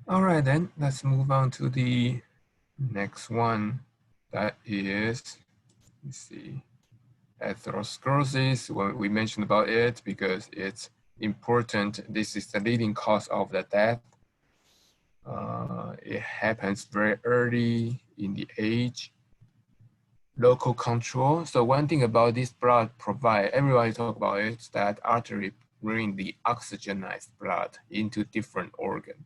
All right, then let's move on to the next one. That is, let's see, atherosclerosis. Well, we mentioned about it because it's important. This is the leading cause of the death. It happens very early in the age. Local control. So one thing about this blood provide, everybody talk about it, is that artery bring the oxygenized blood into different organ.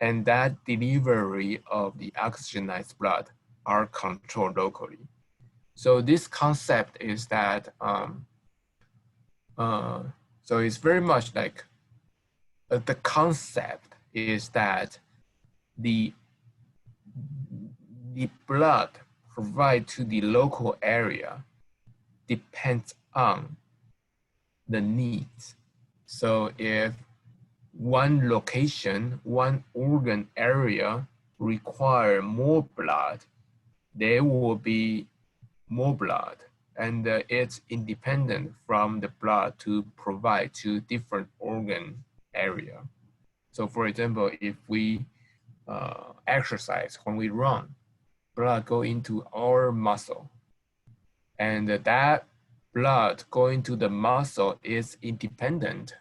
And that delivery of the oxygenized blood are controlled locally. So this concept is that, so it's very much like the concept is that the blood provided to the local area depends on the needs. So if one location, one organ area require more blood, there will be more blood, and it's independent from the blood to provide to different organ area. So for example, if we exercise, when we run, blood go into our muscle, and that blood going to the muscle is independent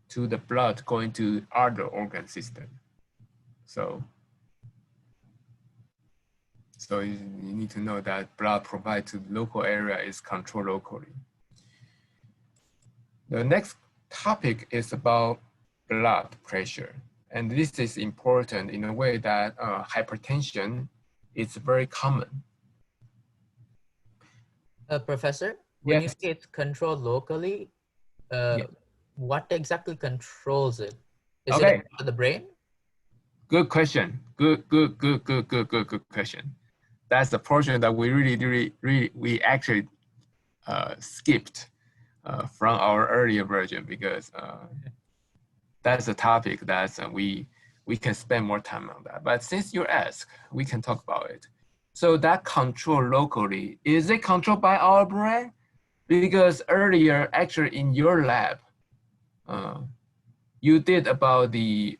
to the blood going to other organ system. So you need to know that blood provided to the local area is controlled locally. The next topic is about blood pressure. And this is important in a way that hypertension is very common. Professor, when you Yes. say it's controlled locally, what exactly controls it? Is it about the brain? Good question. Good question. That's the portion that we we actually skipped from our earlier version because that's a topic that we can spend more time on that. But since you asked, we can talk about it. So that control locally, is it controlled by our brain? Because earlier, actually in your lab, you did about the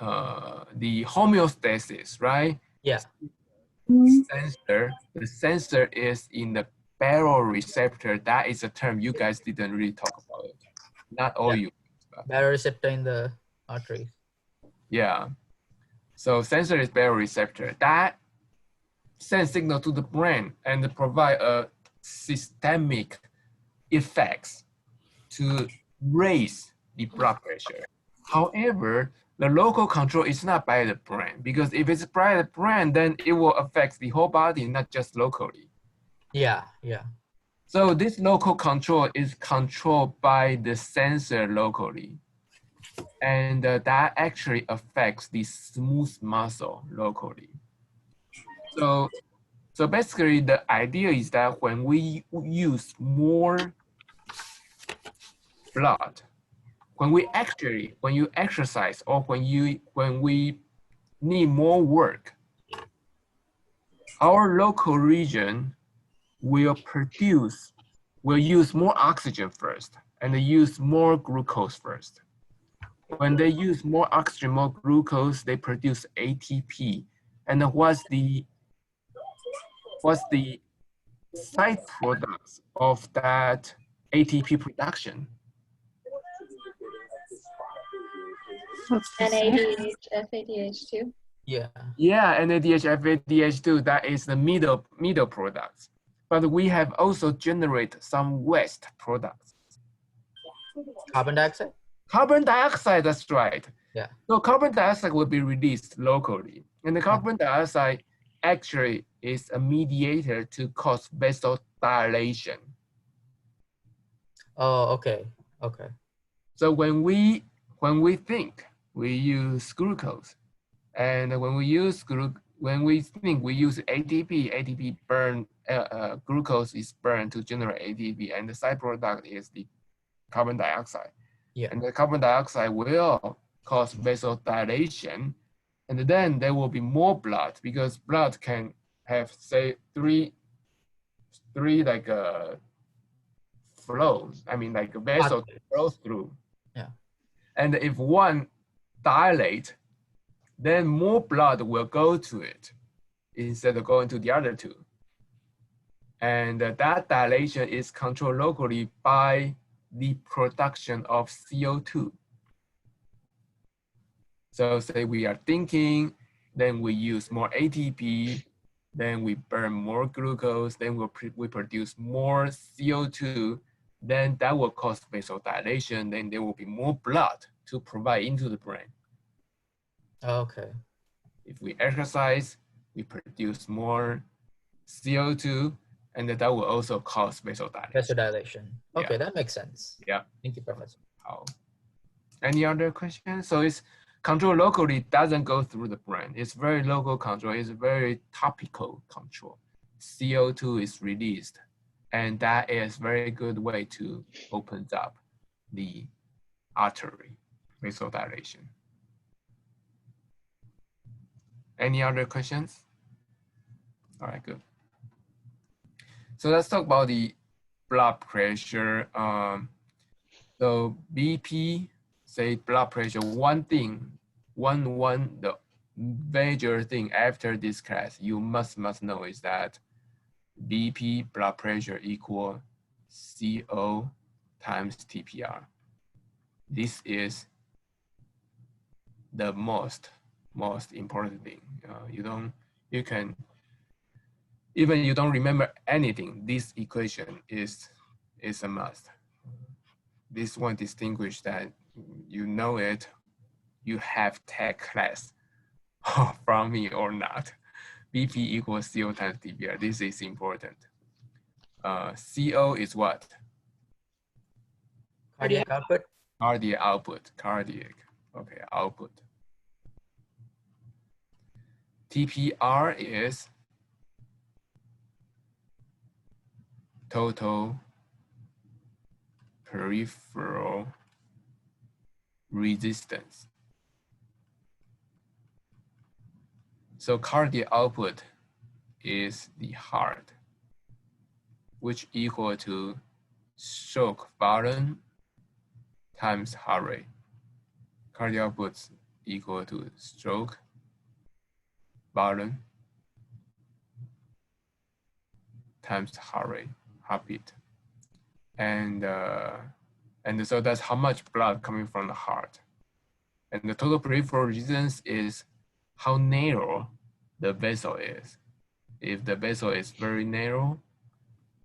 homeostasis, right? Yeah. The sensor is in the baroreceptor. That is a term you guys didn't really talk about it. Not all you. Baroreceptor in the arteries. Yeah. So sensor is baroreceptor. That sends signal to the brain and provide a systemic effects to raise the blood pressure. However, the local control is not by the brain, because if it's by the brain, then it will affect the whole body, not just locally. Yeah. So this local control is controlled by the sensor locally. And that actually affects the smooth muscle locally. So basically the idea is that when we use more blood, when you exercise or when we need more work, our local region will use more oxygen first and they use more glucose first. When they use more oxygen, more glucose, they produce ATP. And what's the side products of that ATP production? NADH, FADH2. Yeah. Yeah, NADH, FADH2, that is the middle products. But we have also generate some waste products. Carbon dioxide? Carbon dioxide, that's right. Yeah. So carbon dioxide will be released locally. And the carbon dioxide actually is a mediator to cause vasodilation. Oh, okay. So when we think, we use glucose. And when we think we use ATP burn, glucose is burned to generate ATP, and the side product is the carbon dioxide. Yeah. And the carbon dioxide will cause vasodilation, and then there will be more blood, because blood can have, say, three like flows. I mean, like a vessel flows through. Yeah. And if one dilate, then more blood will go to it instead of going to the other two. And that dilation is controlled locally by the production of CO2. So say we are thinking, then we use more ATP, then we burn more glucose, then we produce more CO2, then that will cause vasodilation, then there will be more blood to provide into the brain. Okay. If we exercise, we produce more CO2, and that will also cause vasodilation. Vasodilation. Okay, Yeah. that makes sense. Yeah. Thank you, Professor. Oh. Any other questions? So it's control locally doesn't go through the brain. It's very local control. It's very topical control. CO2 is released, and that is very good way to open up the artery vasodilation. Any other questions? All right, good. So let's talk about the blood pressure. So BP, say blood pressure, the major thing after this class you must know is that BP, blood pressure, equal CO times TPR. This is the most important thing. Even you don't remember anything, this equation is a must. This one distinguish that you know it, you have tech class from me or not. BP equals CO times TPR. This is important. CO is what? Cardiac output? Cardiac output, cardiac. Okay, output. TPR is total peripheral resistance. So cardiac output is the heart, which equal to stroke volume times heart rate. Cardiac output equal to stroke volume times heart rate, heartbeat. And so that's how much blood coming from the heart. And the total peripheral resistance is how narrow the vessel is. If the vessel is very narrow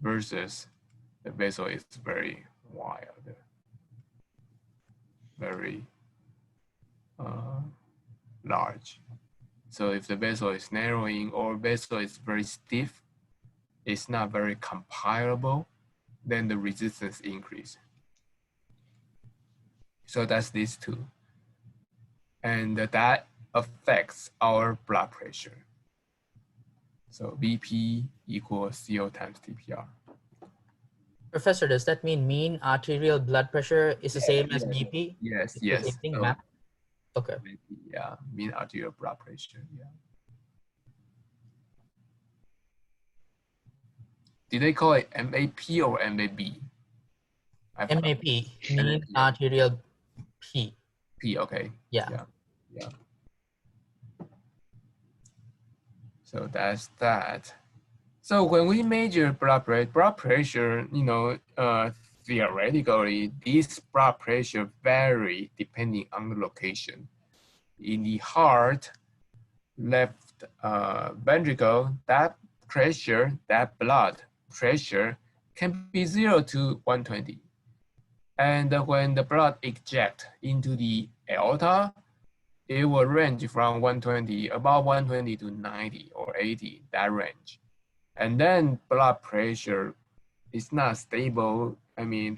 versus the vessel is very wide, very large. So if the vessel is narrowing or vessel is very stiff, it's not very compilable, then the resistance increase. So that's these two. And that affects our blood pressure. So BP equals CO times TPR. Professor, does that mean mean arterial blood pressure is the same as BP? Yes, It's the yes. same thing, So, map? Okay. yeah, mean arterial blood pressure, yeah. Did they call it MAP or MAB? MAP, mean arterial P. P, okay. Yeah. Yeah. So that's that. So when we measure blood pressure, theoretically, this blood pressure vary depending on the location. In the heart, left ventricle, that blood pressure can be 0 to 120. And when the blood eject into the aorta, it will range from 120, about 120 to 90 or 80, that range. And then blood pressure is not stable.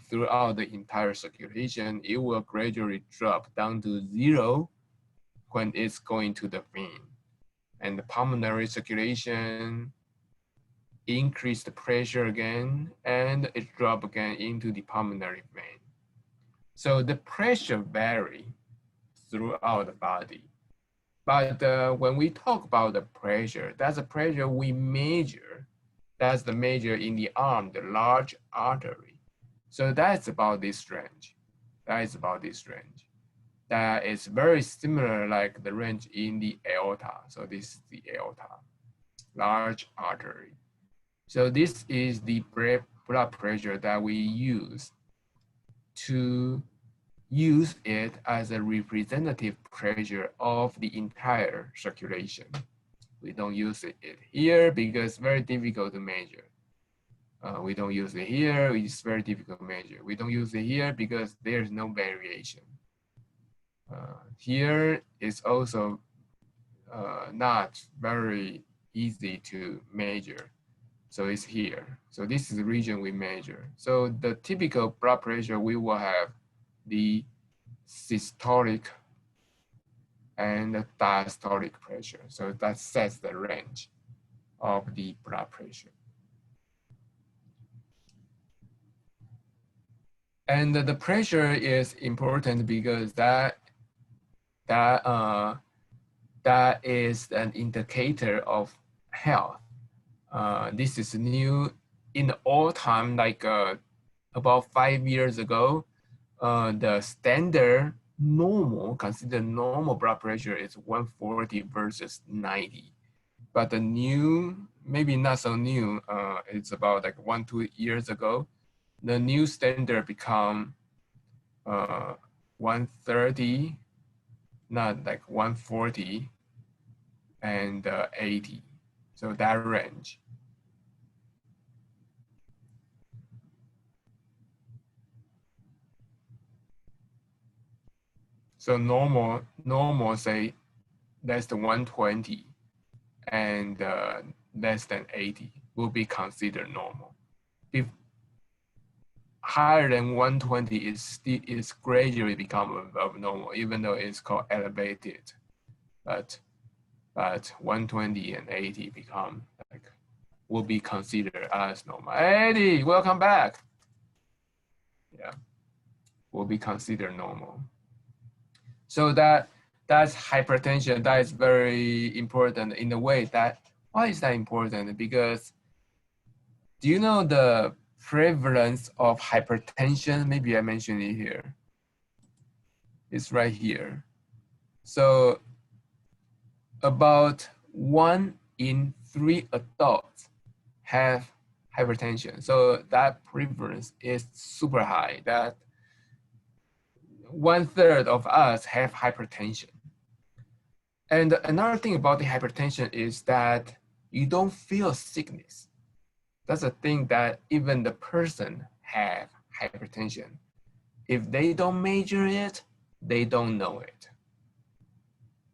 Throughout the entire circulation, it will gradually drop down to 0 when it's going to the vein. And the pulmonary circulation increase the pressure again, and it drop again into the pulmonary vein. So the pressure vary throughout the body. But when we talk about the pressure, that's the pressure we measure. That's the measure in the arm, the large artery. So that's about this range. That is about this range. that is very similar like the range in the aorta. So this is the aorta, large artery. So this is the blood pressure that we use to use it as a representative pressure of the entire circulation. We don't use it here because it's very difficult to measure. We don't use it here, it's very difficult to measure. We don't use it here because there's no variation. Here is also not very easy to measure. So it's here. So this is the region we measure. So the typical blood pressure, we will have the systolic and the diastolic pressure. So that sets the range of the blood pressure. And the pressure is important because that is an indicator of health. This is new in all time, like about 5 years ago, the standard normal, considered normal blood pressure is 140 versus 90. But the new, maybe not so new, it's about like 1-2 years ago, the new standard become 130, not like 140 and 80. So that range. So normal say less than 120 and less than 80 will be considered normal. If higher than 120 is gradually become abnormal, even though it's called elevated. But 120 and 80 become like will be considered as normal. 80, welcome back. Yeah, will be considered normal. So that's hypertension. That is very important in the way that, why is that important? Because do you know the prevalence of hypertension? Maybe I mentioned it here. It's right here. So about 1 in 3 adults have hypertension. So that prevalence is super high. That 1/3 of us have hypertension. And another thing about the hypertension is that you don't feel sickness. That's a thing that even the person have hypertension. If they don't measure it, they don't know it.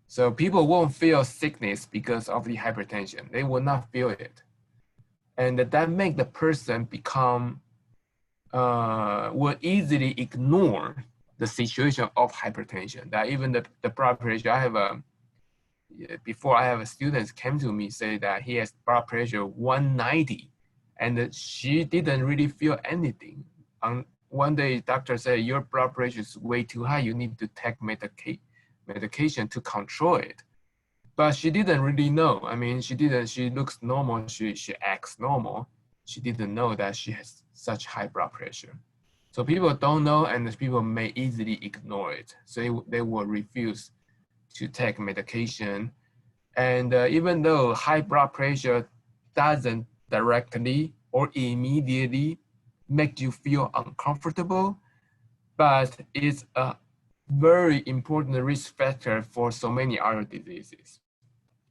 So people won't feel sickness because of the hypertension. They will not feel it. And that make the person become, will easily ignore the situation of hypertension. That even the blood pressure, I have before I have a student came to me say that he has blood pressure 190 and she didn't really feel anything. One day doctor said, your blood pressure is way too high. You need to take medication to control it. But she didn't really know. I mean, she looks normal. She acts normal. She didn't know that she has such high blood pressure. So people don't know, and people may easily ignore it. So they will refuse to take medication. And even though high blood pressure doesn't directly or immediately make you feel uncomfortable, but it's a very important risk factor for so many other diseases.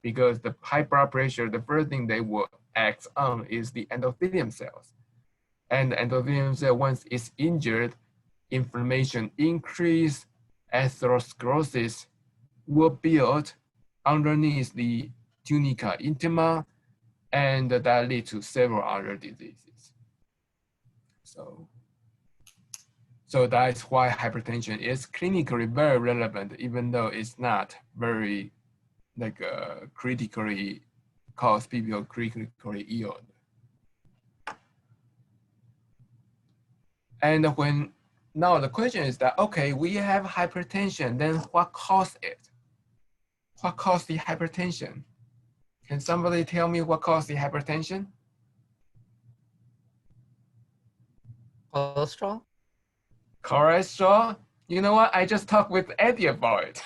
Because the high blood pressure, the first thing they will act on is the endothelium cells. And the endothelium cell, once it's injured, inflammation increase, atherosclerosis will build underneath the tunica intima, and that leads to several other diseases. So that's why hypertension is clinically very relevant, even though it's not very like critically cause people critically ill. And now the question is that, okay, we have hypertension, then what caused it? What caused the hypertension? Can somebody tell me what caused the hypertension? Cholesterol? Cholesterol? You know what? I just talked with Eddie about it.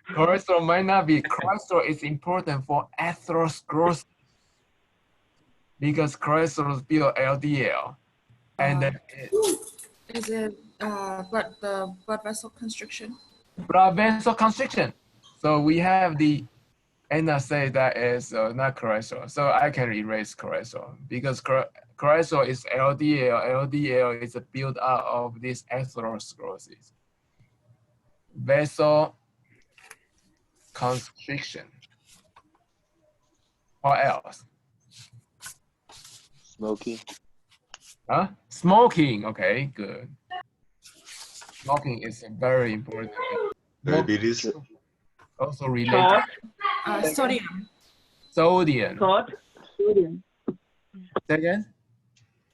Cholesterol might not be. Cholesterol is important for atherosclerosis because cholesterol build LDL, and Is it blood vessel constriction? blood vessel constriction. So we have the Anna say that is not cholesterol. So I can erase cholesterol because cholesterol is LDL. LDL is a build up of this atherosclerosis. Vessel constriction. What else? Smoking. Huh? Smoking. Okay, good. Smoking is very important. Diabetes. Also related. Sodium. Sodium. Sodium. Say again?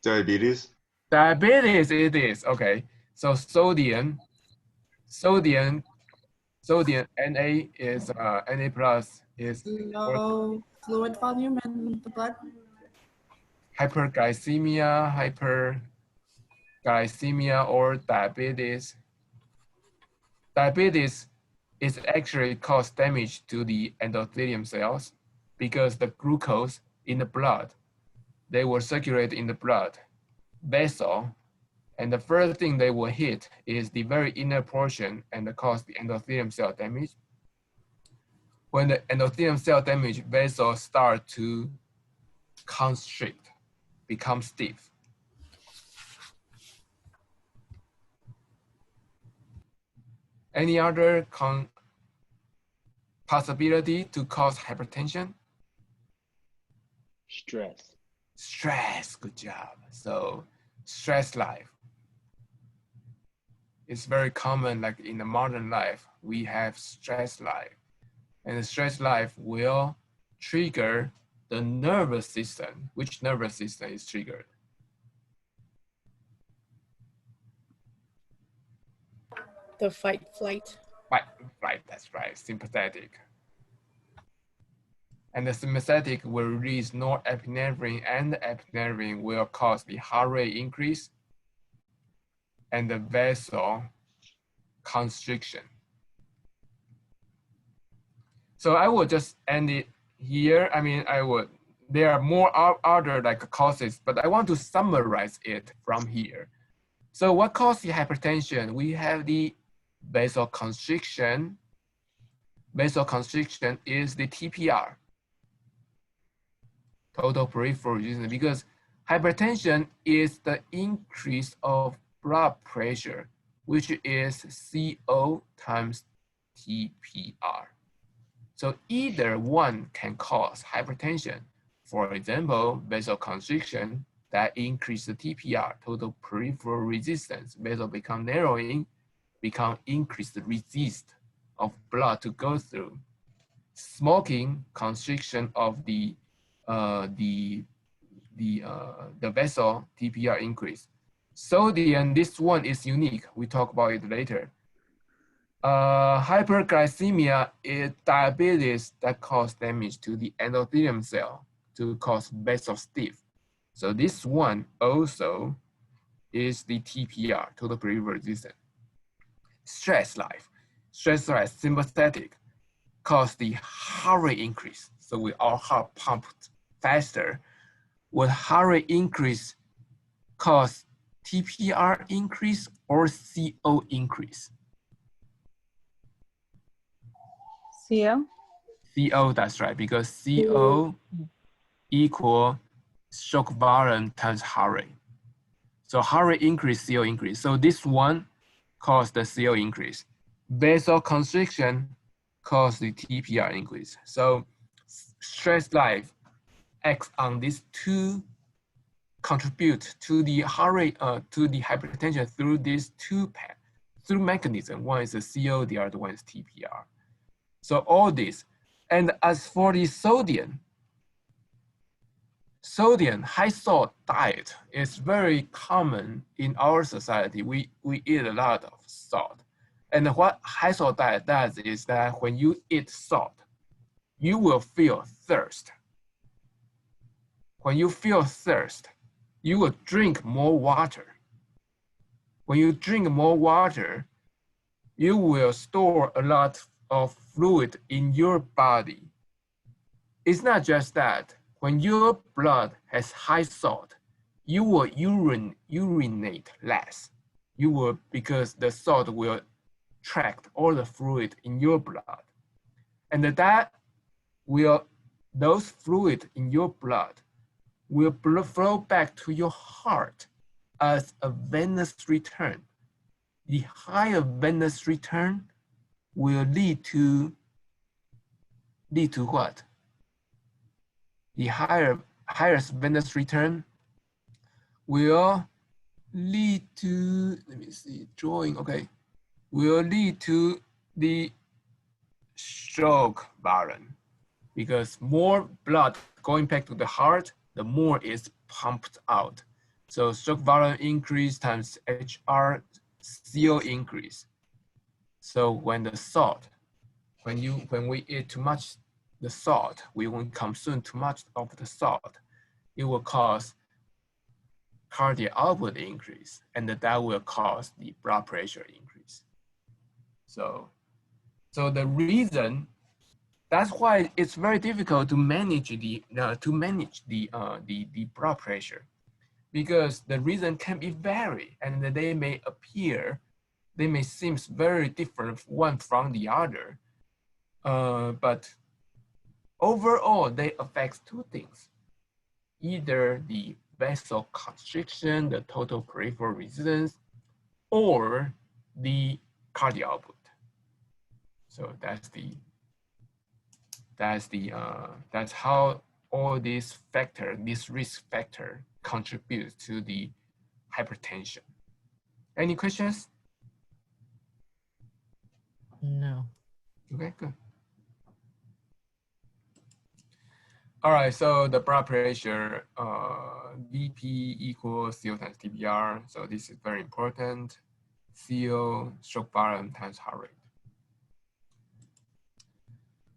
Diabetes. Diabetes it is. Okay. So sodium, Na is Na plus is Low fluid volume in the blood. hyperglycemia or diabetes. Diabetes is actually cause damage to the endothelium cells because the glucose in the blood, they will circulate in the blood vessel, and the first thing they will hit is the very inner portion and cause the endothelium cell damage. When the endothelium cell damage, vessels start to constrict, become stiff. Any other possibility to cause hypertension? Stress. Stress, good job. So stress life. It's very common, like in the modern life, we have stress life. And the stress life will trigger the nervous system. Which nervous system is triggered? The fight flight. Right, that's right, sympathetic. And the sympathetic will release norepinephrine, and the epinephrine will cause the heart rate increase and the vessel constriction. So I will just end it here. I mean, there are more other like causes, but I want to summarize it from here. So what causes the hypertension? We have the vasoconstriction. Vasoconstriction is the TPR, total peripheral resistance, because hypertension is the increase of blood pressure, which is CO times TPR. So either one can cause hypertension. For example, vasoconstriction that increase the TPR, total peripheral resistance. Vessel become narrowing, become increased resist of blood to go through. Smoking, constriction of the vessel TPR increase. Sodium, this one is unique. We talk about it later. Hyperglycemia is diabetes that cause damage to the endothelium cell to cause vessel stiff. So this one also is the TPR, total peripheral resistance. Stress life, sympathetic, cause the heart rate increase. So we our heart pumped faster. Would heart rate increase cause TPR increase or CO increase? CO. CO, that's right, because CO equal shock volume times heart rate. So heart rate increase, CO increase. So this one caused the CO increase. Vasoconstriction caused the TPR increase. So stress life acts on these two, contribute to the heart rate, to the hypertension through these two mechanisms. One is the CO, the other one is TPR. So all this. And as for the sodium, high salt diet is very common in our society. We eat a lot of salt. And what high salt diet does is that when you eat salt, you will feel thirst. When you feel thirst, you will drink more water. when you drink more water, you will store a lot of fluid in your body. It's not just that. When your blood has high salt, you will urinate less. You will, because the salt will track all the fluid in your blood. And that will, those fluid in your blood will flow back to your heart as a venous return. The higher venous return will lead to what? The highest venous return will lead to, let me see, drawing, okay, will lead to the stroke volume, because more blood going back to the heart, the more is pumped out. So stroke volume increase times HRCO increase. So when the salt, when we eat too much the salt, we won't consume too much of the salt, it will cause cardiac output increase, and that will cause the blood pressure increase. So the reason, that's why it's very difficult to manage the blood pressure, because the reason can be varied, and they may appear, they may seem very different one from the other, but overall they affect two things: either the vasoconstriction, the total peripheral resistance, or the cardiac output. So that's how all these factors, this risk factor, contribute to the hypertension. Any questions? No. Okay, good. All right, so the blood pressure, BP equals CO times TBR. So this is very important. CO, stroke volume times heart rate.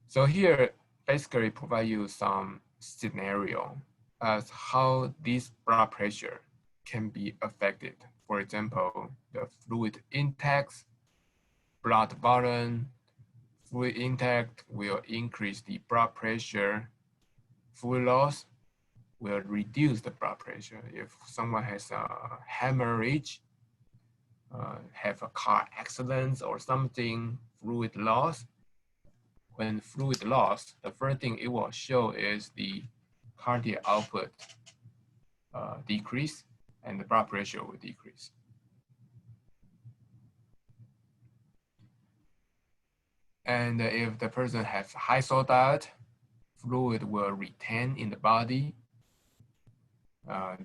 So here, basically provide you some scenario as how this blood pressure can be affected. For example, the fluid intake, blood volume. Fluid intake will increase the blood pressure. Fluid loss will reduce the blood pressure. If someone has a hemorrhage, have a car accident or something, fluid loss. When fluid loss, the first thing it will show is the cardiac output decrease, and the blood pressure will decrease. And if the person has high salt diet, fluid will retain in the body,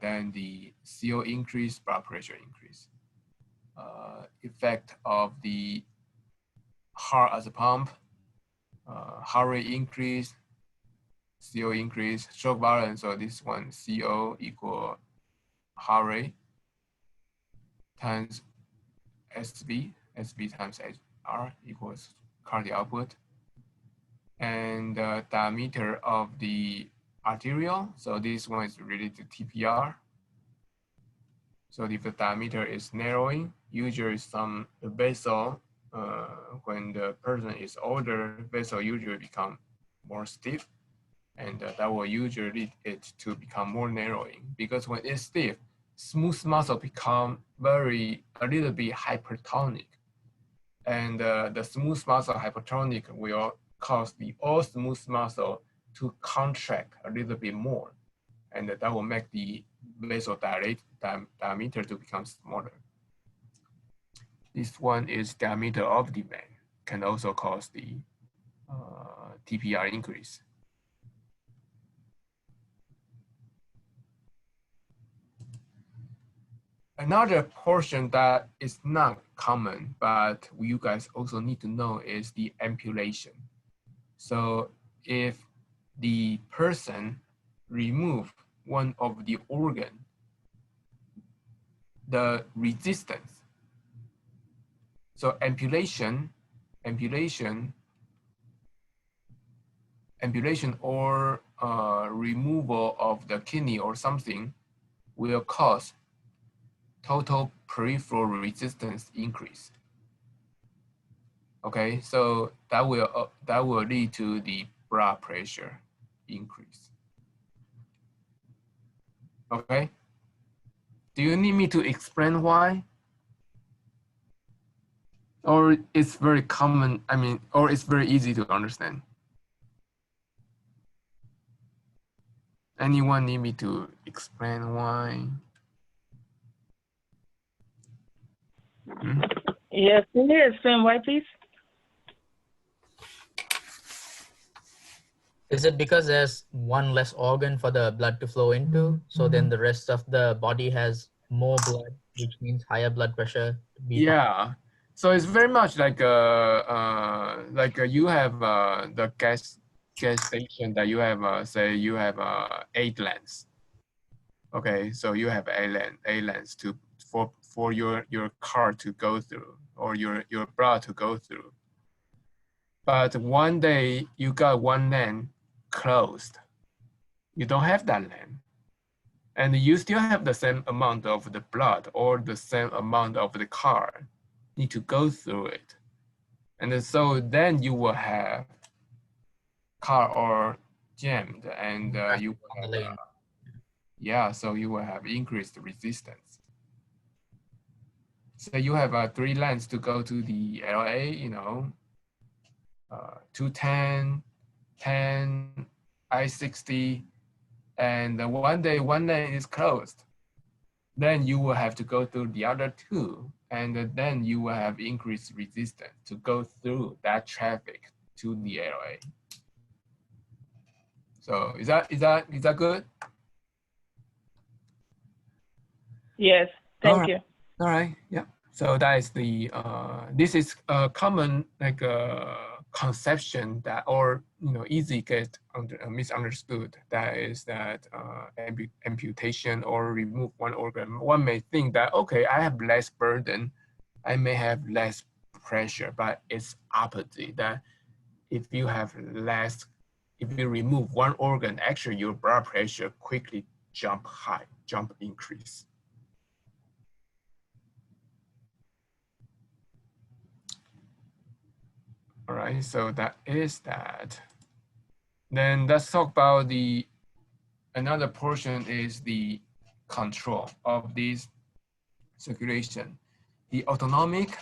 then the CO increase, blood pressure increase. Effect of the heart as a pump, heart rate increase, CO increase, stroke volume. So this one, CO equal heart rate times SV times HR equals cardiac output. And the diameter of the arterial, so this one is related to TPR. So if the diameter is narrowing, usually some vessel, when the person is older, vessel usually become more stiff, and that will usually lead it to become more narrowing, because when it's stiff, smooth muscle become a little bit hypertonic, and the smooth muscle hypertonic will cause the all smooth muscle to contract a little bit more, and that will make the vessel diameter to become smaller. This one is diameter of the vein, can also cause the TPR increase. Another portion that is not common, but you guys also need to know, is the ambulation. So if the person remove one of the organ, the resistance. So ambulation or removal of the kidney or something will cause total peripheral resistance increase. Okay, so that will lead to the blood pressure increase. Okay, do you need me to explain why? Or it's very common, I mean, or it's very easy to understand? Anyone need me to explain why? Hmm? Yes, can you explain why, please? Is it because there's one less organ for the blood to flow into, so then the rest of the body has more blood, which means higher blood pressure to be Yeah, so it's very much like you have the gas station that you have say you have 8 lanes. Okay, so you have 8 lanes to for your car to go through, or your blood to go through. But one day you got one lane closed. You don't have that lane. And you still have the same amount of the blood or the same amount of the car need to go through it. And so then you will have car or jammed, and you will on the have, lane. yeah, so you will have increased resistance. So you have 3 lanes to go to the LA, you know, 210, 10, I-60, and one day one lane is closed. Then you will have to go through the other 2, and then you will have increased resistance to go through that traffic to the LA. So is that good? Yes, thank you. All right. Yeah. So that is the this is a common like conception that, or easy get misunderstood. That is that amputation or remove one organ. One may think that, okay, I have less burden, I may have less pressure, but it's opposite. That if you remove one organ, actually your blood pressure quickly jump increase. All right, so that is that. Then let's talk about another portion is the control of this circulation. The autonomic,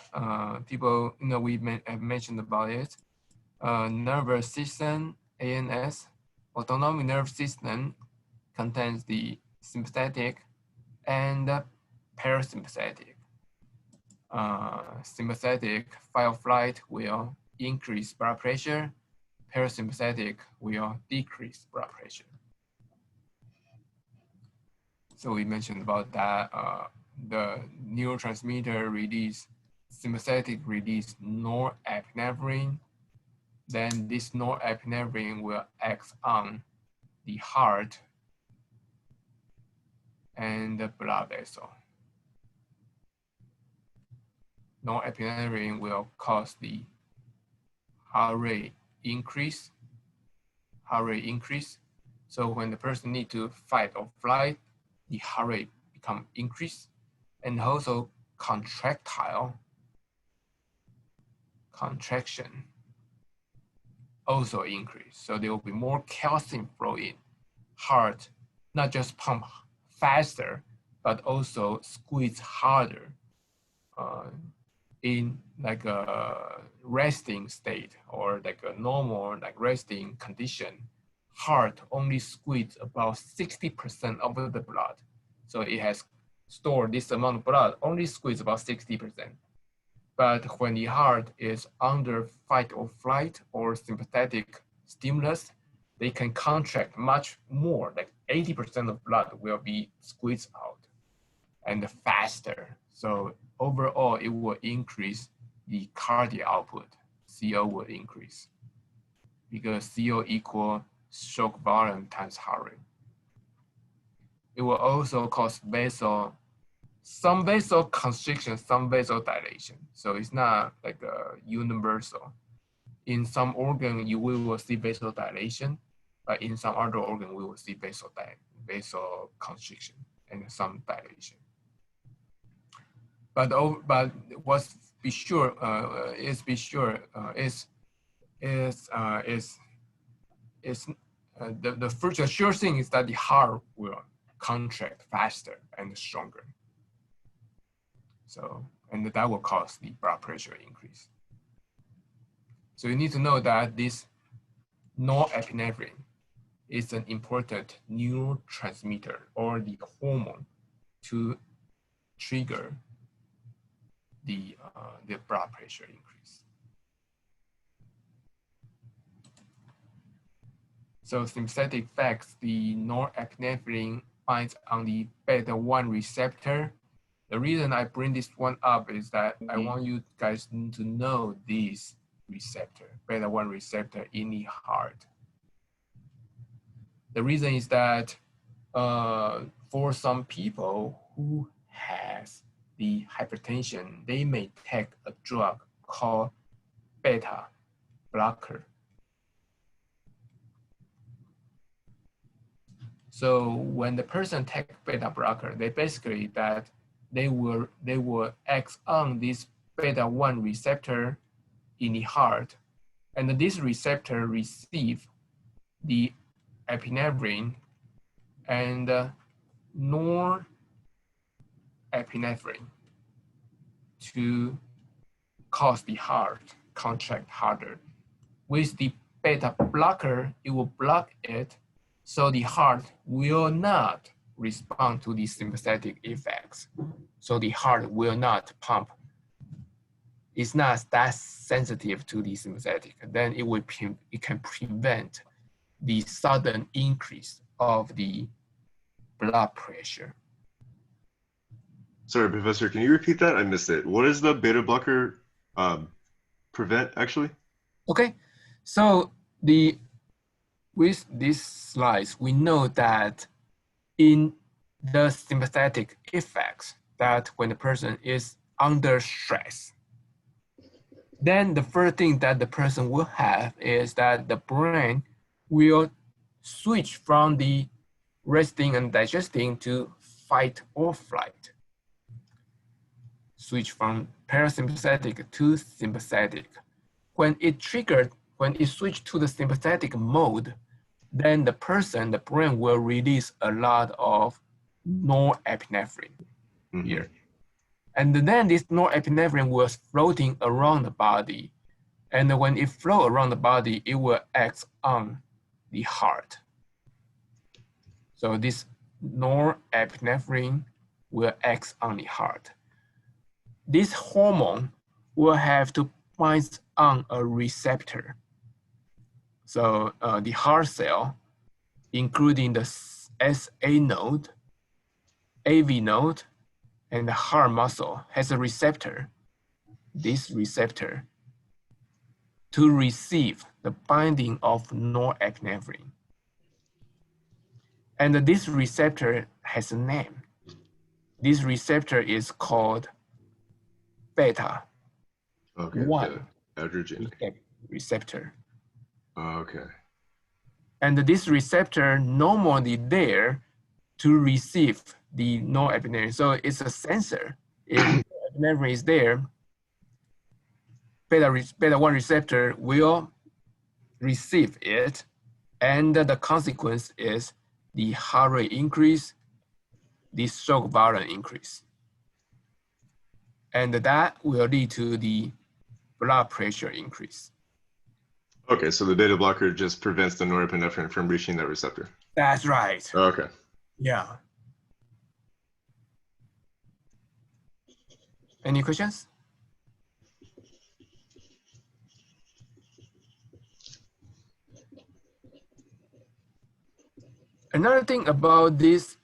people, we have mentioned about it. Nervous system, ANS, autonomic nervous system contains the sympathetic and parasympathetic. Sympathetic fight or flight will increase blood pressure. Parasympathetic will decrease blood pressure. So we mentioned about that. The neurotransmitter release, sympathetic release norepinephrine. Then this norepinephrine will act on the heart and the blood vessel. Norepinephrine will cause the heart rate increase. So when the person need to fight or flight, the heart rate become increased, and also contraction also increase. So there will be more calcium flow in. Heart not just pump faster, but also squeeze harder in like a resting state, or like a normal like resting condition. Heart only squeeze about 60% of the blood. So it has stored this amount of blood, only squeeze about 60%. But when the heart is under fight or flight or sympathetic stimulus, they can contract much more, like 80% of blood will be squeezed out and faster. So overall, it will increase the cardiac output. CO will increase because CO equal stroke volume times heart rate. It will also cause some vessel constriction, some vessel dilation. So it's not like a universal. In some organ, we will see vessel dilation, but in some other organ, we will see vessel constriction and some dilation. but what's be sure the sure thing is that the heart will contract faster and stronger. So, and that will cause the blood pressure increase. So you need to know that this norepinephrine is an important neurotransmitter or the hormone to trigger the blood pressure increase. So sympathetic effects, the norepinephrine binds on the beta-1 receptor. The reason I bring this one up is that I want you guys to know this receptor, beta-1 receptor in the heart. The reason is that for some people who has the hypertension, they may take a drug called beta blocker. So when the person takes beta blocker, they basically that they will act on this beta-1 receptor in the heart, and this receptor receive the epinephrine and norepinephrine to cause the heart contract harder. With the beta blocker, it will block it, so the heart will not respond to the sympathetic effects. So the heart will not pump. It's not that sensitive to the sympathetic. Then it can prevent the sudden increase of the blood pressure. Sorry, Professor, can you repeat that? I missed it. What does the beta blocker prevent, actually? Okay, so with these slides, we know that in the sympathetic effects, that when the person is under stress, then the first thing that the person will have is that the brain will switch from the resting and digesting to fight or flight. Switch from parasympathetic to sympathetic. When it switched to the sympathetic mode, then the brain will release a lot of norepinephrine here. And then this norepinephrine was floating around the body. And when it flows around the body, it will act on the heart. So this norepinephrine will act on the heart. This hormone will have to bind on a receptor. So the heart cell, including the SA node, AV node, and the heart muscle has a receptor, this receptor, to receive the binding of norepinephrine. And this receptor has a name. This receptor is called beta. Okay, 1 androgen. receptor. Okay. And this receptor normally there to receive the norepinephrine. So it's a sensor. If norepinephrine is there, beta-1 receptor will receive it, and the consequence is the heart rate increase, the stroke volume increase. And that will lead to the blood pressure increase. Okay, so the beta blocker just prevents the norepinephrine from reaching that receptor. That's right. Okay. Yeah. Any questions? Another thing about this,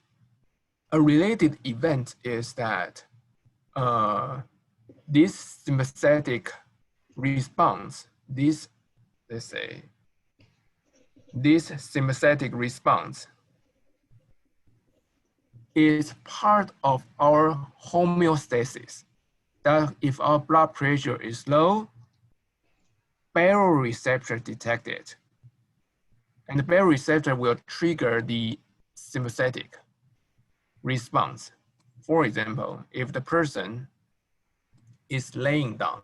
a related event is that this sympathetic response, this sympathetic response is part of our homeostasis. That if our blood pressure is low, baroreceptor detect it. And the baroreceptor will trigger the sympathetic response. For example, if the person is laying down,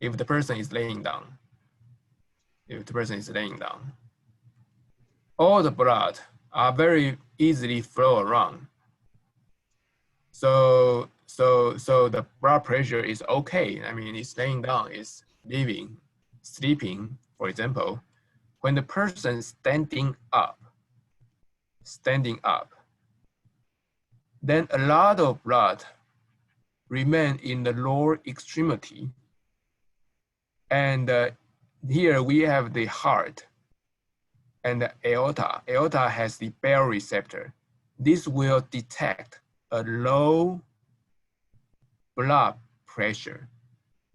if the person is laying down, all the blood are very easily flow around. So the blood pressure is okay. I mean, it's laying down, it's living, sleeping, for example. When the person standing up, then a lot of blood remain in the lower extremity. And here we have the heart and the aorta. Aorta has the baroreceptor. This will detect a low blood pressure.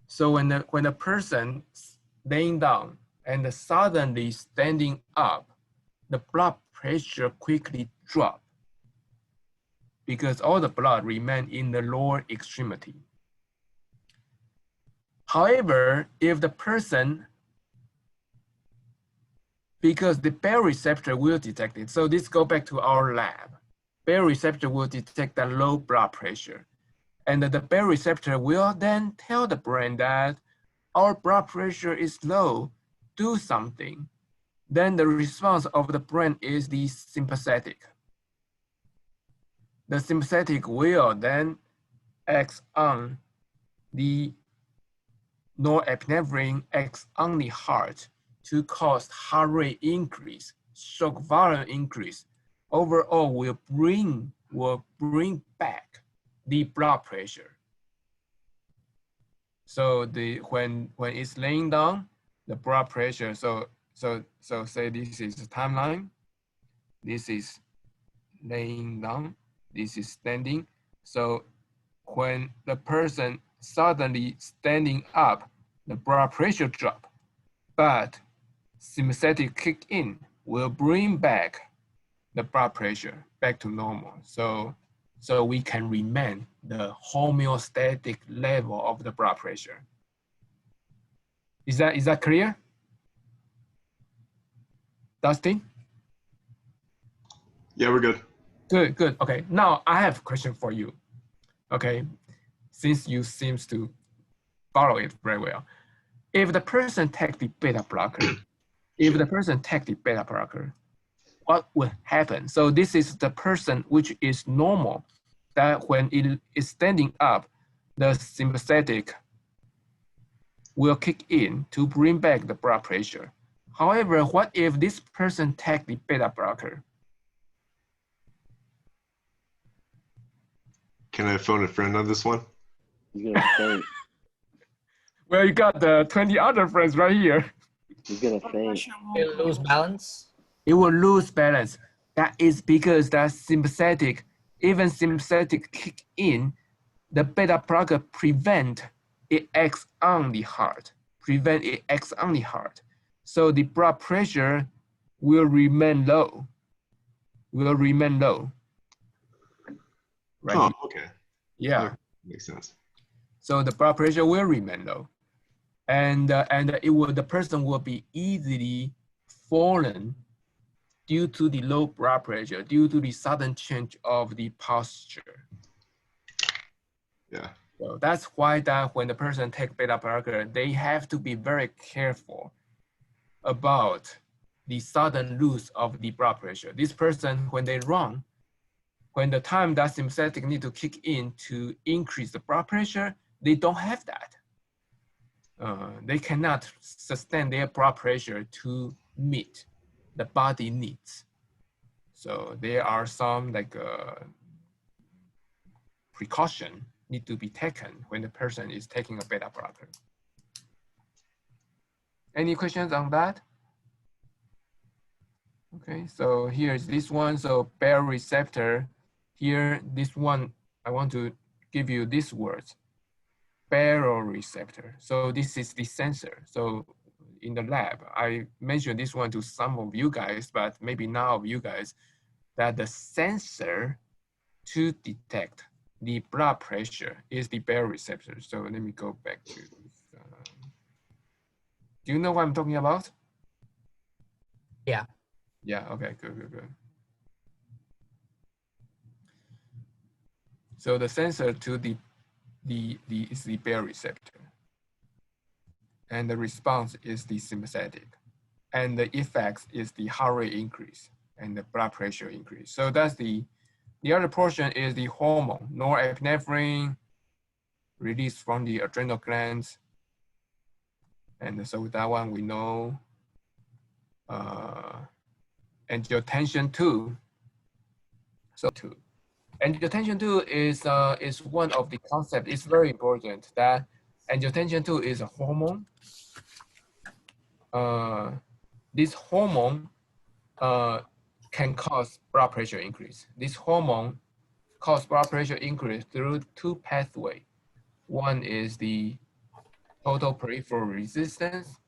So when the person laying down and suddenly standing up, the blood pressure quickly drop because all the blood remain in the lower extremity. However, if the person, because the baroreceptor will detect it, so this go back to our lab. Baroreceptor will detect the low blood pressure. And the baroreceptor will then tell the brain that our blood pressure is low, do something. Then the response of the brain is the sympathetic. The sympathetic will then act on the norepinephrine, acts on the heart to cause heart rate increase, shock volume increase. Overall, will bring back the blood pressure. So when it's laying down, the blood pressure. So say this is the timeline. This is laying down. This is standing. So when the person suddenly standing up, the blood pressure drop, but sympathetic kick in will bring back the blood pressure back to normal. So we can remain the homeostatic level of the blood pressure. Is that clear? Dustin? Yeah, we're good. Good. Okay, now I have a question for you. Okay, since you seems to follow it very well. If the person take the beta blocker, what will happen? So this is the person which is normal, that when it is standing up, the sympathetic will kick in to bring back the blood pressure. However, what if this person take the beta blocker? Can I phone a friend on this one? He's gonna faint. Well, you got the 20 other friends right here. He's gonna faint. It'll lose balance. It will lose balance. That is because that sympathetic, even sympathetic kick in, the beta blocker prevent it acts on the heart. So the blood pressure will remain low. Right. Oh, okay. Yeah. That makes sense. So the blood pressure will remain low, and the person will be easily fallen due to the low blood pressure, due to the sudden change of the posture. Yeah. So that's why that when the person take beta blocker, they have to be very careful about the sudden loss of the blood pressure. This person, when they run, when the time that sympathetic need to kick in to increase the blood pressure, they don't have that. They cannot sustain their blood pressure to meet the body needs. So there are some precaution need to be taken when the person is taking a beta blocker. Any questions on that? Okay, so here's this one. So baroreceptor. Here, this one, I want to give you these words. Baroreceptor. So this is the sensor. So in the lab, I mentioned this one to some of you guys, but maybe not of you guys, that the sensor to detect the blood pressure is the baroreceptor. So let me go back to this. Do you know what I'm talking about? Yeah. Yeah, okay, good. So the sensor to is the baroreceptor. And the response is the sympathetic. And the effects is the heart rate increase and the blood pressure increase. So that's the other portion is the hormone, norepinephrine, released from the adrenal glands. And so that one we know. Angiotensin II. So angiotensin II is one of the concepts. It's very important that angiotensin II is a hormone. This hormone can cause blood pressure increase. This hormone causes blood pressure increase through two pathways. One is the total peripheral resistance.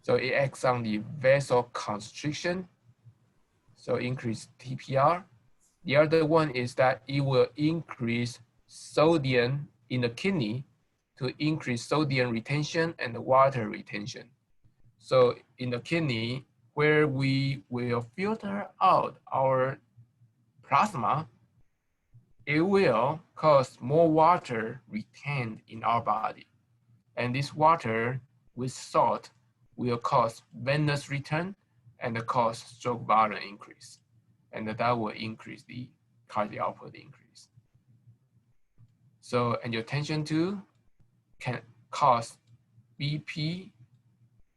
So it acts on the vasoconstriction, so increase TPR. The other one is that it will increase sodium in the kidney to increase sodium retention and water retention. So in the kidney, where we will filter out our plasma, it will cause more water retained in our body. And this water with salt will cause venous return and cause stroke volume increase. And that will increase the cardiac output increase. So angiotensin II can cause BP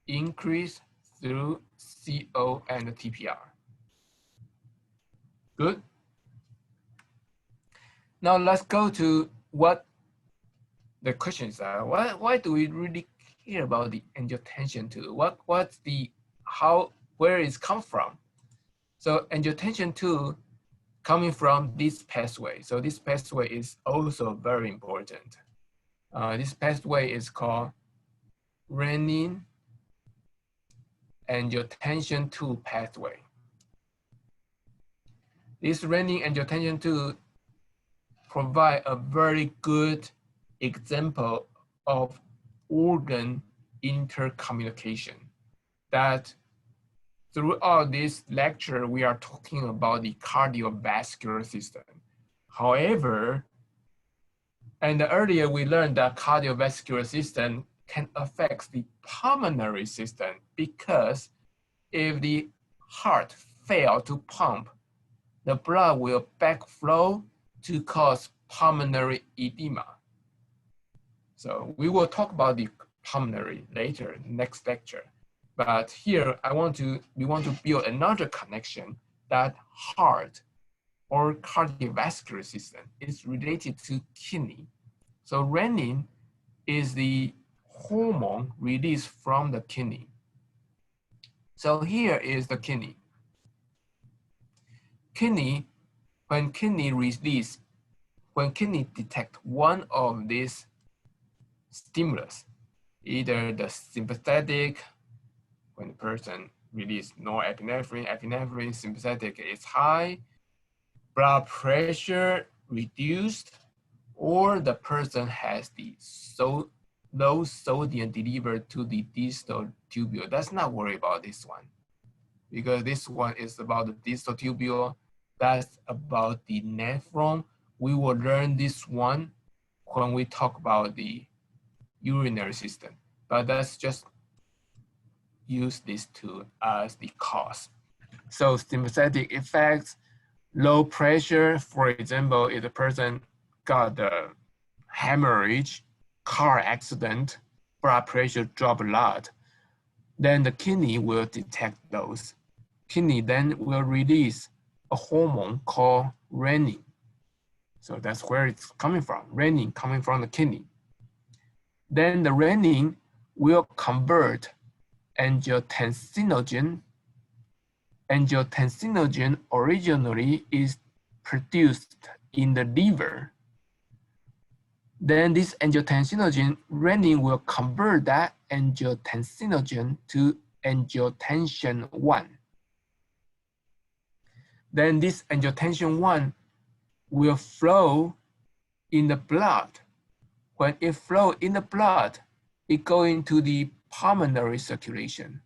increase through CO and TPR. Good. Now let's go to what the questions are. Why do we really care about the angiotensin II? What's the where it's come from? So angiotensin II coming from this pathway. So this pathway is also very important. This pathway is called renin angiotensin II pathway. This renin angiotensin II provide a very good example of organ intercommunication. That throughout this lecture, we are talking about the cardiovascular system. However, and earlier we learned that cardiovascular system can affect the pulmonary system because if the heart fails to pump, the blood will backflow to cause pulmonary edema. So we will talk about the pulmonary later, next lecture. But here we want to build another connection that heart or cardiovascular system is related to kidney. So renin is the hormone released from the kidney. So here is the kidney. When kidney detect one of these stimulus, either the sympathetic, when the person release norepinephrine, epinephrine, sympathetic is high, blood pressure reduced, or the person has the low sodium delivered to the distal tubule. Let's not worry about this one, because this one is about the distal tubule. That's about the nephron. We will learn this one when we talk about the urinary system, but let's just use these two as the cause. So sympathetic effects, low pressure, for example, if the person got the hemorrhage, car accident, blood pressure drop a lot, then the kidney will detect those. Kidney then will release a hormone called renin. So that's where it's coming from, renin coming from the kidney. Then the renin will convert angiotensinogen. Angiotensinogen originally is produced in the liver. Then this angiotensinogen, renin will convert that angiotensinogen to angiotensin I. Then this angiotensin I will flow in the blood. When it flows in the blood, it goes into the pulmonary circulation.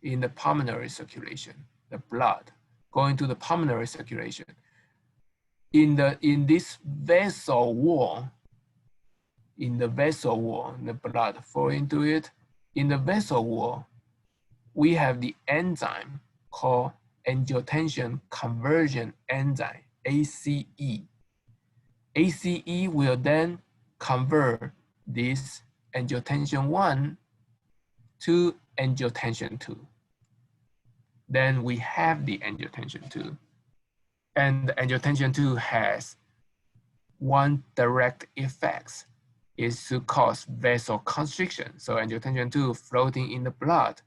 In the pulmonary circulation, the blood going to the pulmonary circulation. in this vessel wall, the blood flow into it. In the vessel wall, we have the enzyme called angiotensin conversion enzyme, ACE. ACE will then convert this angiotensin 1 to angiotensin 2. Then we have the angiotensin 2. And the angiotensin 2 has one direct effect, is to cause vasoconstriction. So angiotensin 2 floating in the blood,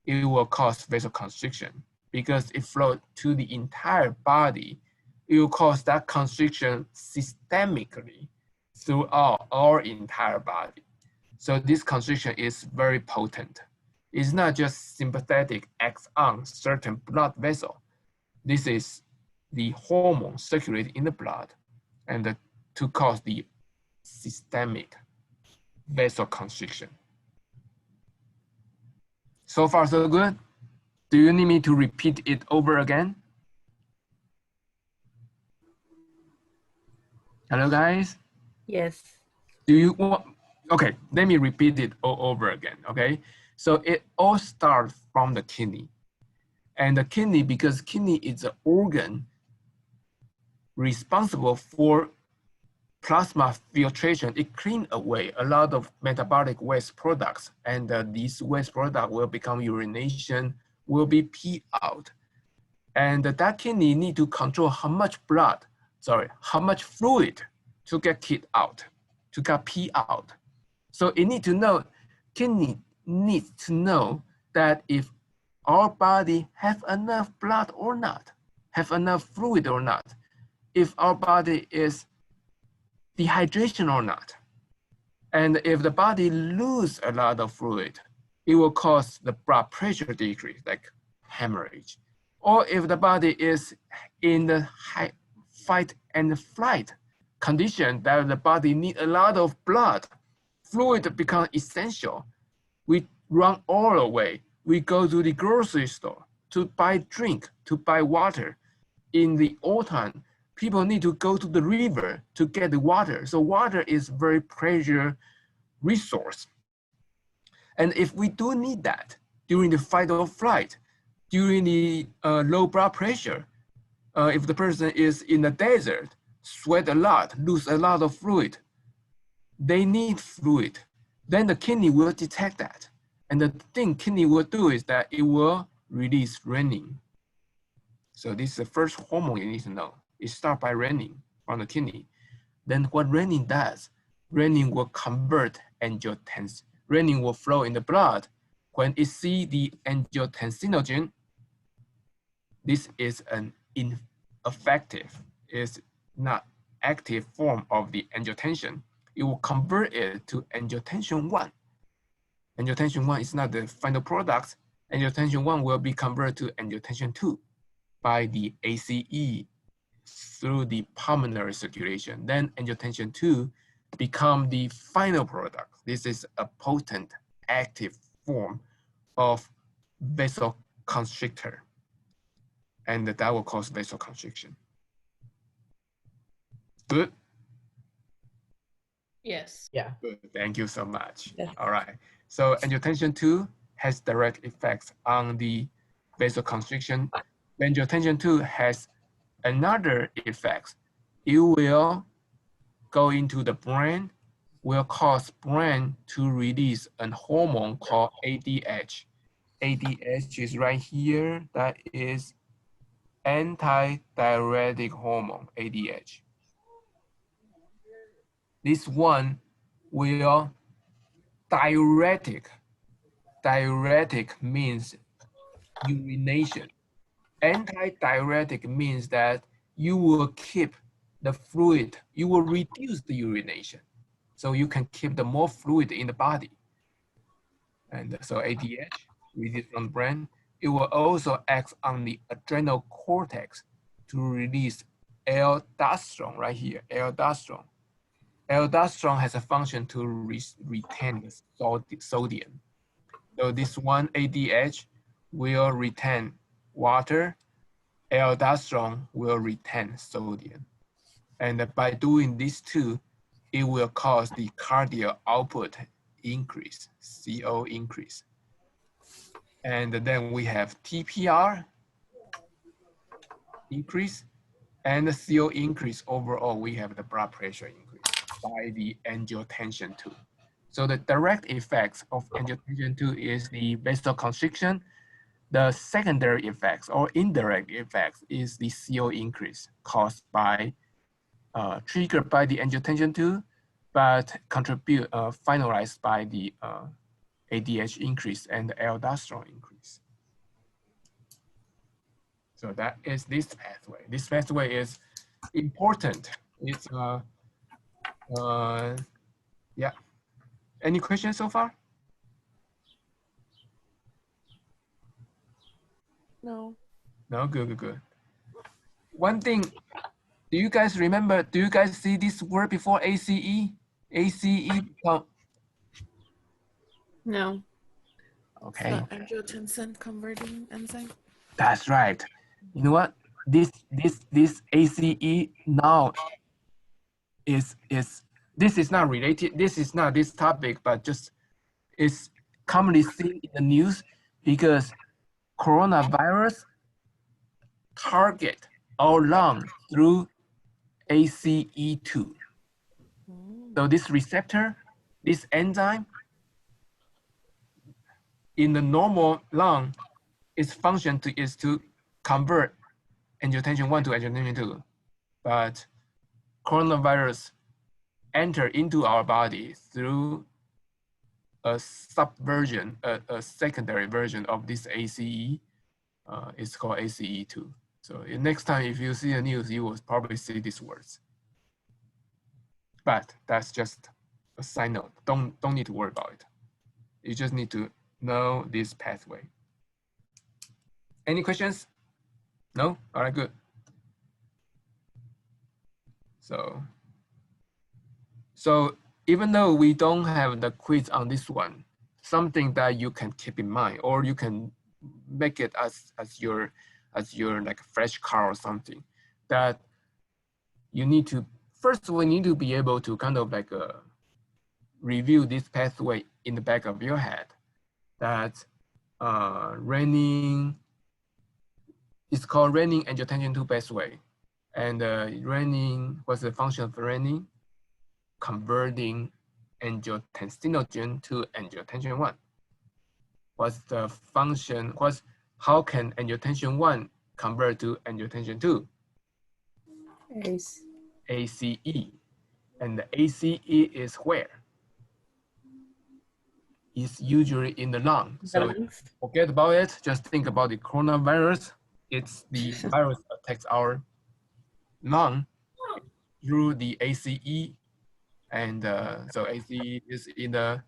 it will cause vasoconstriction because it flows to the entire body. It will cause that constriction systemically throughout our entire body. So this constriction is very potent. It's not just sympathetic acts on certain blood vessel. This is the hormone circulating in the blood and to cause the systemic vasoconstriction. So far, so good? Do you need me to repeat it over again? Hello, guys? Yes. Do you want, okay, let me repeat it all over again, okay? So it all starts from the kidney. And the kidney, because kidney is an organ responsible for plasma filtration, it cleans away a lot of metabolic waste products, and these waste products will become urination, will be pee out. And that kidney need to control how much fluid to get kid out, to get pee out. So it need to know, kidney needs to know that if our body have enough blood or not, have enough fluid or not, if our body is dehydration or not. And if the body lose a lot of fluid, it will cause the blood pressure decrease, like hemorrhage. Or if the body is in the fight and flight condition that the body need a lot of blood, fluid become essential. We run all the way. We go to the grocery store to buy drink, to buy water. In the autumn, people need to go to the river to get the water. So water is very precious resource. And if we do need that during the fight or flight, during the low blood pressure, if the person is in the desert, sweat a lot, lose a lot of fluid, they need fluid. Then the kidney will detect that. And the thing kidney will do is that it will release renin. So this is the first hormone you need to know. It starts by renin from the kidney. Then what renin does, renin will convert angiotensin. Renin will flow in the blood. When it sees the angiotensinogen, this is an ineffective, is not active form of the angiotensin. It will convert it to angiotensin 1. Angiotensin 1 is not the final product. Angiotensin 1 will be converted to angiotensin 2 by the ACE through the pulmonary circulation. Then angiotensin 2 become the final product. This is a potent active form of vasoconstrictor, and that will cause vasoconstriction. Good? Yes. Yeah. Good. Thank you so much. Yeah. All right. So angiotensin 2 has direct effects on the vasoconstriction. Angiotensin 2 has another effect. It will go into the brain, will cause brain to release a hormone called ADH. ADH is right here. That is antidiuretic hormone, ADH. This one will diuretic. Diuretic means urination. Antidiuretic means that you will keep the fluid, you will reduce the urination. So you can keep the more fluid in the body. And so ADH, released from the brain, it will also act on the adrenal cortex to release aldosterone right here, aldosterone. Aldosterone has a function to retain the sodium. So this one ADH will retain water, aldosterone will retain sodium. And by doing these two, it will cause the cardiac output increase, CO increase. And then we have TPR increase and the CO increase. Overall, we have the blood pressure increase by the angiotensin II. So the direct effects of angiotensin II is the vasoconstriction. The secondary effects or indirect effects is the CO increase caused by, triggered by the angiotensin II, but finalized by the ADH increase and the aldosterone increase. So that is this pathway. This pathway is important. It's yeah. Any questions so far? No. No, good. One thing, do you guys remember, do you guys see this word before ACE? ACE become, No. okay. The angiotensin converting enzyme. That's right. You know what? This ACE now this is not related. This is not this topic, but just it's commonly seen in the news because coronavirus target our lung through ACE2. So this receptor, this enzyme in the normal lung, its function is to convert angiotensin 1 to angiotensin 2. But coronavirus enter into our body through a subversion, a secondary version of this ACE. It's called ACE2. So next time if you see the news, you will probably see these words. But that's just a side note. Don't need to worry about it. You just need to know this pathway. Any questions? No? All right, good. So even though we don't have the quiz on this one, something that you can keep in mind, or you can make it as your like fresh car or something, that you need to, first we need to be able to kind of like review this pathway in the back of your head. That renin, it's called renin angiotensin II pathway. And renin, what's the function of renin? Converting angiotensinogen to angiotensin 1. What's the function? How can angiotensin 1 convert to angiotensin 2? ACE. ACE. And the ACE is where? It's usually in the lung. So forget about it. Just think about the coronavirus. It's the virus attacks our lung through the ACE. And so ACE is in the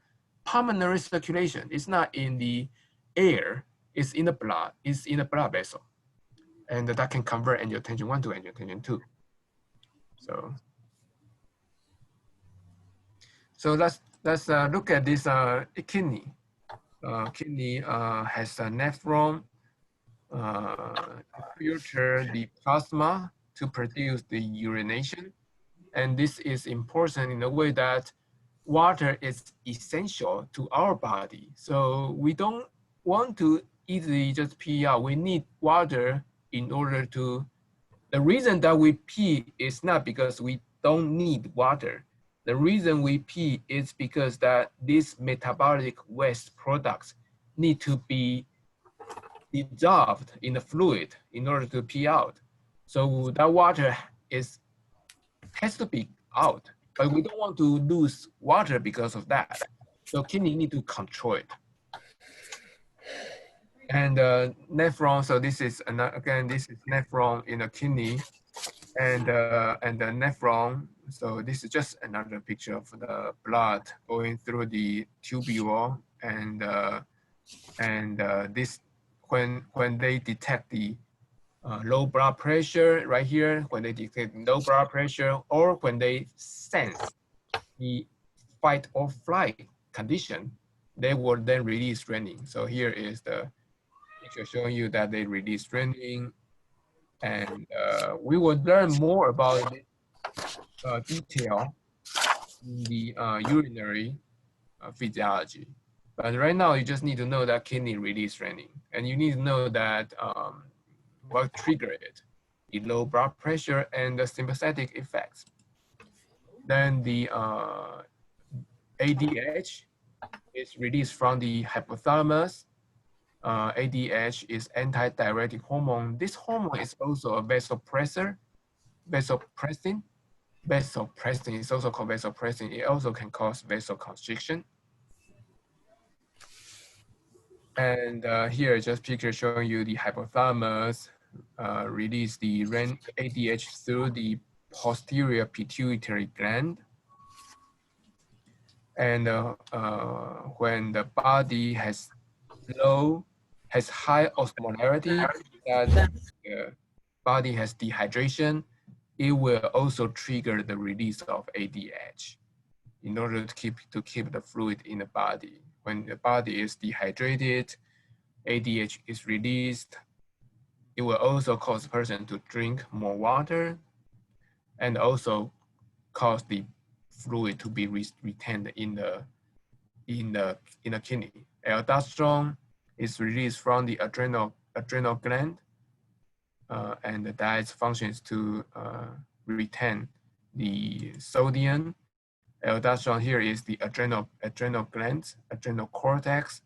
pulmonary circulation. It's not in the air. It's in the blood. It's in the blood vessel. And that can convert angiotensin 1 to angiotensin 2. So let's look at this kidney. Kidney has a nephron filter the plasma to produce the urination. And this is important in a way that water is essential to our body. So we don't want to easily just pee out. We need water in order to, the reason that we pee is not because we don't need water. The reason we pee is because that these metabolic waste products need to be dissolved in the fluid in order to pee out. So that water has to be out, but we don't want to lose water because of that. So kidney need to control it. And nephron, so this is, again, this is nephron in the kidney. And the nephron, so this is just another picture of the blood going through the tubule. And this, when they detect the low blood pressure right here, when they detect low blood pressure, or when they sense the fight or flight condition, they will then release renin. So here is the picture showing you that they release renin. And we will learn more about it detail in the urinary physiology. But right now, you just need to know that kidney release renin, and you need to know that what triggered it, the low blood pressure and the sympathetic effects. Then the ADH is released from the hypothalamus. ADH is antidiuretic hormone. This hormone is also a vasopressor, vasopressin. Vasopressin is also called vasopressin. It also can cause vasoconstriction. And here, just picture showing you the hypothalamus release the ADH through the posterior pituitary gland. And when the body has high osmolarity, that the body has dehydration, it will also trigger the release of ADH in order to keep the fluid in the body. When the body is dehydrated, ADH is released. It will also cause the person to drink more water and also cause the fluid to be retained in the kidney. Aldosterone is released from the adrenal gland, and that functions to retain the sodium. Aldosterone here is the adrenal gland, adrenal cortex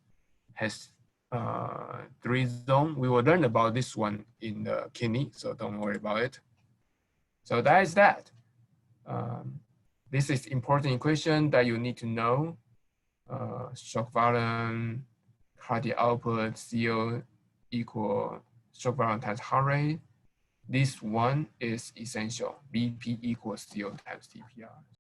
has 3 zones. We will learn about this one in the kidney, so don't worry about it. So that is that. This is important equation that you need to know. Shock volume, cardiac output, CO equal shock volume times heart rate. This one is essential. BP equals CO times CPR.